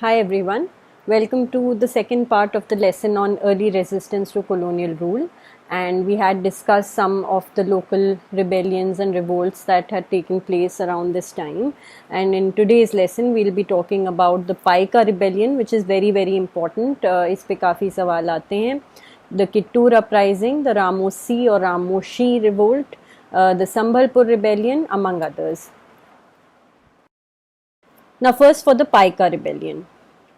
Hi everyone, welcome to the second part of the lesson on early resistance to colonial rule, and we had discussed some of the local rebellions and revolts that had taken place around this time, and in today's lesson we'll be talking about the Paika rebellion, which is very important. इस पे काफ़ी सवाल आते हैं. The Kittur uprising, the Ramosi or Ramoshi revolt, the Sambhalpur rebellion, among others. Now first for the Paika rebellion.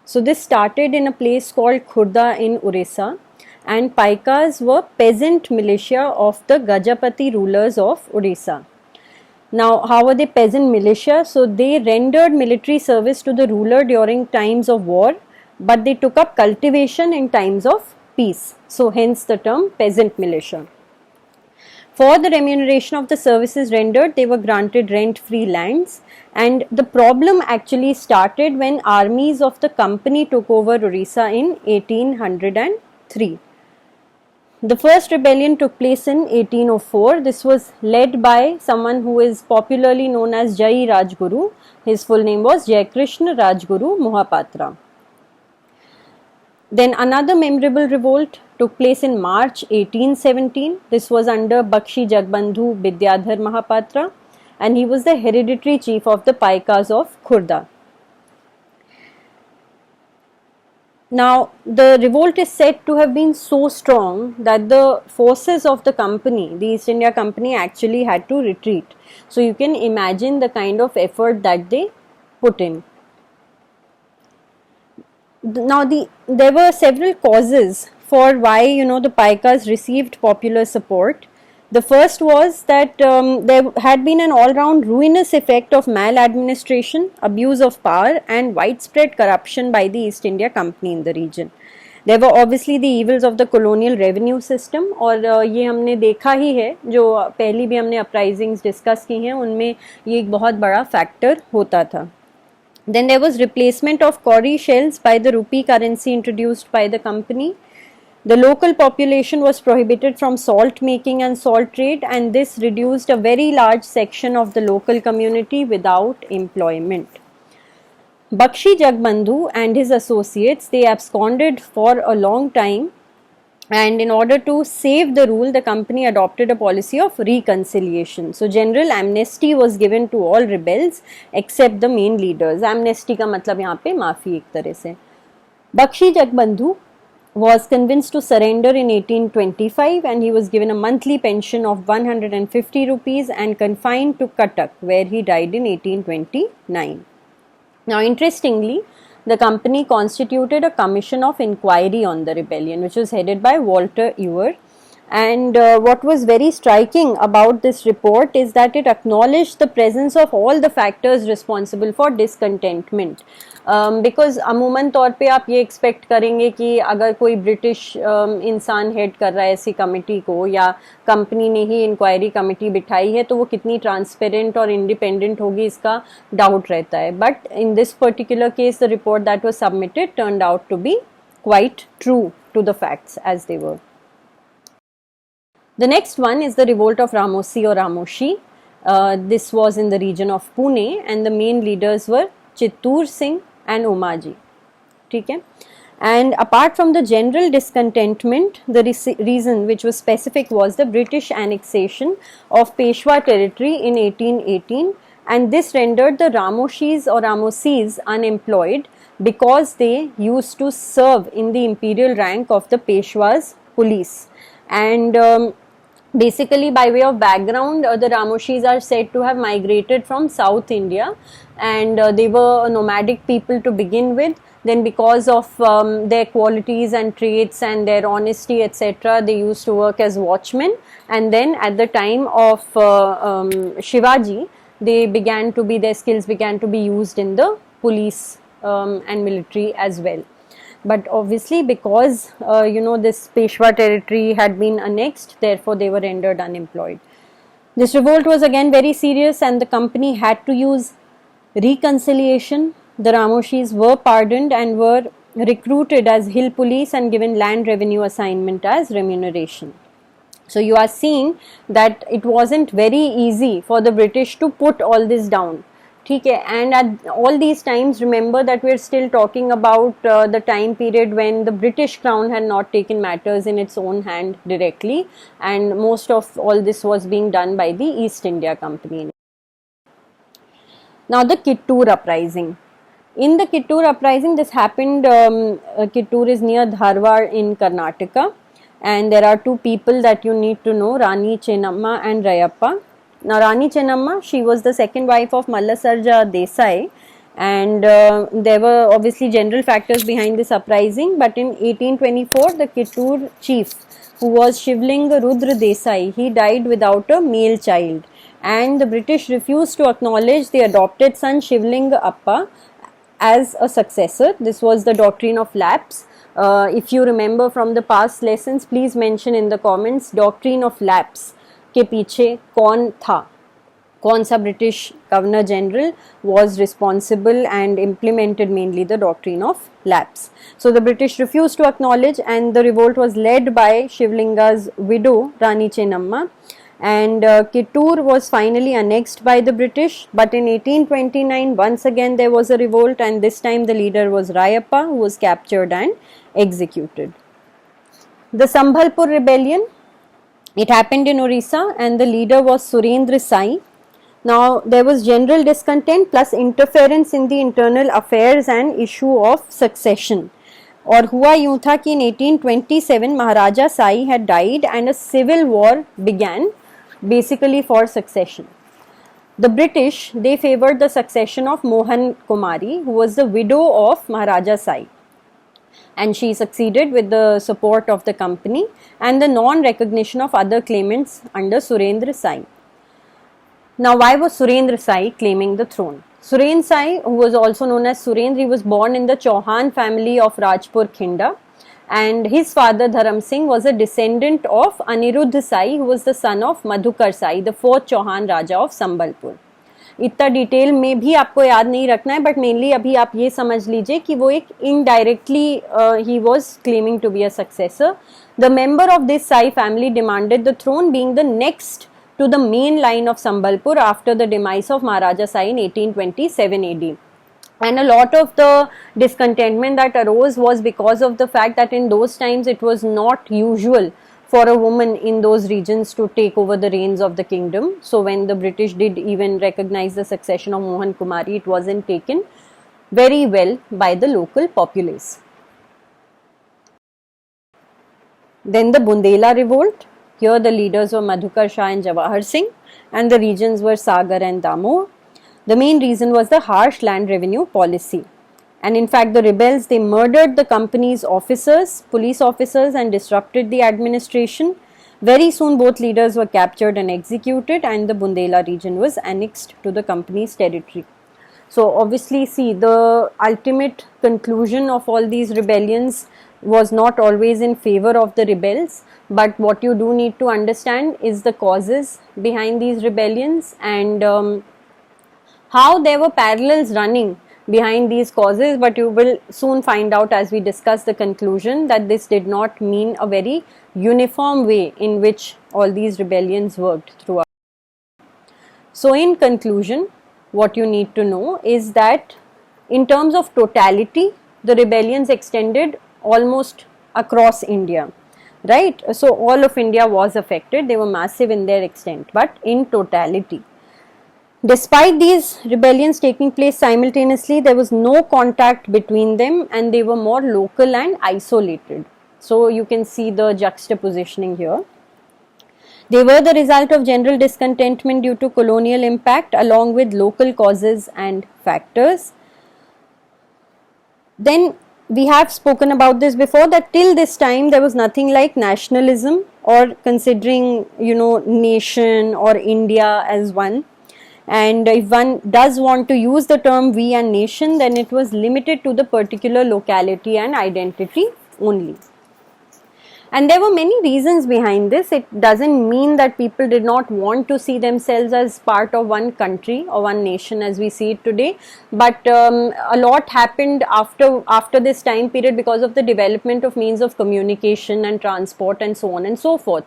So this started in a place called Khurda in Orissa, and Paikas were peasant militia of the Gajapati rulers of Orissa. Now how were they peasant militia? So they rendered military service to the ruler during times of war, but they took up cultivation in times of peace. So hence the term peasant militia. For the remuneration of the services rendered, they were granted rent-free lands, and the problem actually started when armies of the company took over Orissa in 1803. The first rebellion took place in 1804. This was led by someone who is popularly known as Jai Rajguru. His full name was Jai Krishna Rajguru Mohapatra. Then another memorable revolt took place in March 1817. This was under Bakshi Jagbandhu Bidyadhar Mahapatra, and he was the hereditary chief of the Paikas of Khurda. Now, the revolt is said to have been so strong that the forces of the company, the East India Company, actually had to retreat. So you can imagine the kind of effort that they put in. Now there were several causes for why the Paikas received popular support. The first was that there had been an all-round ruinous effect of maladministration, abuse of power, and widespread corruption by the East India Company in the region. There were obviously the evils of the colonial revenue system, और ये हमने देखा ही है, जो पहली भी हमने uprisings discuss की हैं उनमें ये एक बहुत बड़ा फैक्टर होता था. Then there was replacement of cowrie shells by the rupee currency introduced by the company. The local population was prohibited from salt making and salt trade, and this reduced a very large section of the local community without employment. Bakshi Jagbandhu and his associates, they absconded for a long time, and in order to save the rule, the company adopted a policy of reconciliation. So general amnesty was given to all rebels except the main leaders. Amnesty का मतलब यहाँ पे माफी एक तरह से. Bakshi Jagbandhu was convinced to surrender in 1825, and he was given a monthly pension of 150 rupees and confined to Cuttack, where he died in 1829. Now interestingly, the company constituted a commission of inquiry on the rebellion, which was headed by Walter Ewer. And what was very striking about this report is that it acknowledged the presence of all the factors responsible for discontentment. Because अमूमन तौर पे आप ये expect करेंगे कि अगर कोई British इंसान हेड कर रहा है ऐसी कमेटी को, या कंपनी ने ही इंक्वायरी कमेटी बिठाई है, तो वो कितनी ट्रांसपेरेंट और इंडिपेंडेंट होगी इसका डाउट रहता है. But in this particular case the report that was submitted turned out to be quite true to the facts as they were. The next one is the revolt of Ramosi or Ramoshi. This was in the region of Pune, and the main leaders were Chittur Singh and Umaji. ठीक है? And apart from the general discontentment, the reason which was specific was the British annexation of Peshwa territory in 1818, and this rendered the Ramoshis or Ramosis unemployed because they used to serve in the imperial rank of the Peshwa's police. And basically, by way of background, the Ramoshis are said to have migrated from South India, and they were nomadic people to begin with. Then because of their qualities and traits and their honesty, etc., they used to work as watchmen, and then at the time of Shivaji, their skills began to be used in the police and military as well. But obviously because this Peshwa territory had been annexed, therefore they were rendered unemployed. This revolt was again very serious, and the company had to use reconciliation. The Ramoshis were pardoned and were recruited as hill police and given land revenue assignment as remuneration. So you are seeing that it wasn't very easy for the British to put all this down. ठीक है, and at all these times remember that we're still talking about the time period when the British crown had not taken matters in its own hand directly, and most of all this was being done by the East India Company. Now the Kittur uprising. In the Kittur uprising, this happened, Kittur is near Dharwad in Karnataka, and there are two people that you need to know, Rani Chennamma and Rayappa. Now Rani Chennamma, she was the second wife of Mallasarja Desai, and there were obviously general factors behind this uprising, but in 1824 the Kittur chief, who was Shivlinga Rudra Desai, he died without a male child, and the British refused to acknowledge the adopted son Shivlinga Appa as a successor. This was the doctrine of lapse. If you remember from the past lessons, please mention in the comments doctrine of lapse के पीछे कौन था, कौन सा British Governor General was responsible and implemented mainly the doctrine of lapse. So the British refused to acknowledge, and the revolt was led by Shivlinga's widow Rani Chennamma, and Kittur was finally annexed by the British, but in 1829 once again there was a revolt, and this time the leader was Rayappa, who was captured and executed. The Sambhalpur rebellion, it happened in Orissa, and the leader was Surendra Sai. Now there was general discontent plus interference in the internal affairs and issue of succession. और हुआ यूं था कि in 1827 Maharaja Sai had died and a civil war began, basically for succession. The British, they favored the succession of Mohan Kumari, who was the widow of Maharaja Sai, and she succeeded with the support of the company and the non-recognition of other claimants under Surendra Sai. Now, why was Surendra Sai claiming the throne? Surendra Sai, who was also known as Surendra, he was born in the Chauhan family of Rajpur Khinda, and his father Dharam Singh was a descendant of Aniruddha Sai, who was the son of Madhukar Sai, the fourth Chauhan Raja of Sambalpur. इतना detail में भी आपको याद नहीं रखना है, but mainly अभी आप ये समझ लीजिए कि वो एक इनडायरेक्टली ही was claiming to be a successor. The member of this Sai family demanded the throne, being the next to the main line of Sambalpur after the demise of Maharaja Sai in 1827 AD. And a lot of the discontentment that arose was because of the fact that in those times it was not usual for a woman in those regions to take over the reins of the kingdom. So when the British did even recognize the succession of Mohan Kumari, it wasn't taken very well by the local populace. Then the Bundela revolt. Here the leaders were Madhukar Shah and Jawahar Singh, and the regions were Sagar and Damoh. The main reason was the harsh land revenue policy. And in fact, the rebels, they murdered the company's officers, police officers, and disrupted the administration. Very soon both leaders were captured and executed, and the Bundela region was annexed to the company's territory. So obviously, see, the ultimate conclusion of all these rebellions was not always in favor of the rebels, but what you do need to understand is the causes behind these rebellions, and how there were parallels running behind these causes, but you will soon find out as we discuss the conclusion that this did not mean a very uniform way in which all these rebellions worked throughout. So in conclusion, what you need to know is that in terms of totality, the rebellions extended almost across India, right? So all of India was affected. They were massive in their extent, but in totality, despite these rebellions taking place simultaneously, there was no contact between them, and they were more local and isolated. So you can see the juxtapositioning here. They were the result of general discontentment due to colonial impact along with local causes and factors. Then we have spoken about this before, that till this time there was nothing like nationalism or considering, nation or India as one. And if one does want to use the term we and nation, then it was limited to the particular locality and identity only. And there were many reasons behind this. It doesn't mean that people did not want to see themselves as part of one country or one nation as we see it today, but a lot happened after this time period because of the development of means of communication and transport and so on and so forth.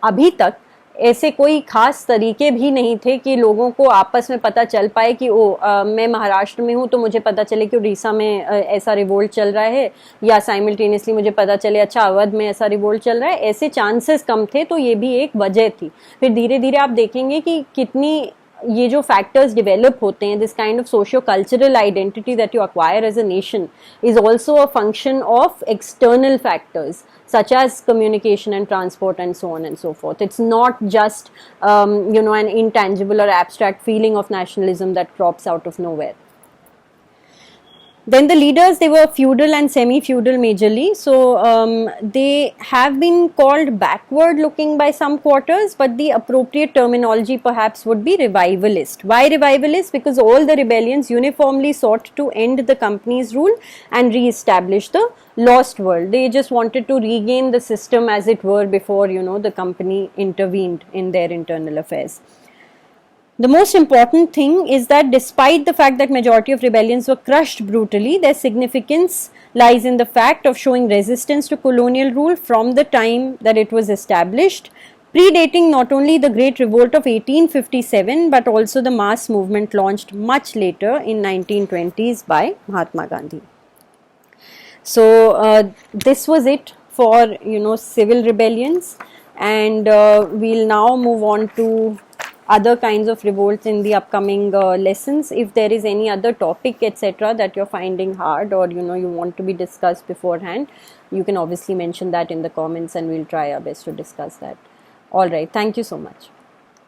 Abhi tak ऐसे कोई खास तरीके भी नहीं थे कि लोगों को आपस में पता चल पाए कि मैं महाराष्ट्र में हूँ तो मुझे पता चले कि उड़ीसा में ऐसा रिवोल्ट चल रहा है, या साइमल्टेनियसली मुझे पता चले अच्छा अवध में ऐसा रिवोल्ट चल रहा है। ऐसे चांसेस कम थे, तो ये भी एक वजह थी। फिर धीरे धीरे आप देखेंगे कि कितनी ये जो फैक्टर्स डेवलप होते हैं, this kind of socio cultural identity that you acquire as a nation is also a function of external factors such as communication and transport and so on and so forth. It's not just an intangible or abstract feeling of nationalism that crops out of nowhere. Then the leaders, they were feudal and semi-feudal majorly, so they have been called backward looking by some quarters, but the appropriate terminology perhaps would be revivalist. Why revivalist? Because all the rebellions uniformly sought to end the company's rule and re-establish the lost world. They just wanted to regain the system as it were before, the company intervened in their internal affairs. The most important thing is that despite the fact that majority of rebellions were crushed brutally, their significance lies in the fact of showing resistance to colonial rule from the time that it was established, predating not only the Great Revolt of 1857 but also the mass movement launched much later in 1920s by Mahatma Gandhi. So this was it for civil rebellions, and we'll now move on to other kinds of revolts in the upcoming lessons. If there is any other topic etc that you're finding hard, or you want to be discussed beforehand, you can obviously mention that in the comments and we'll try our best to discuss that. All right, thank you so much.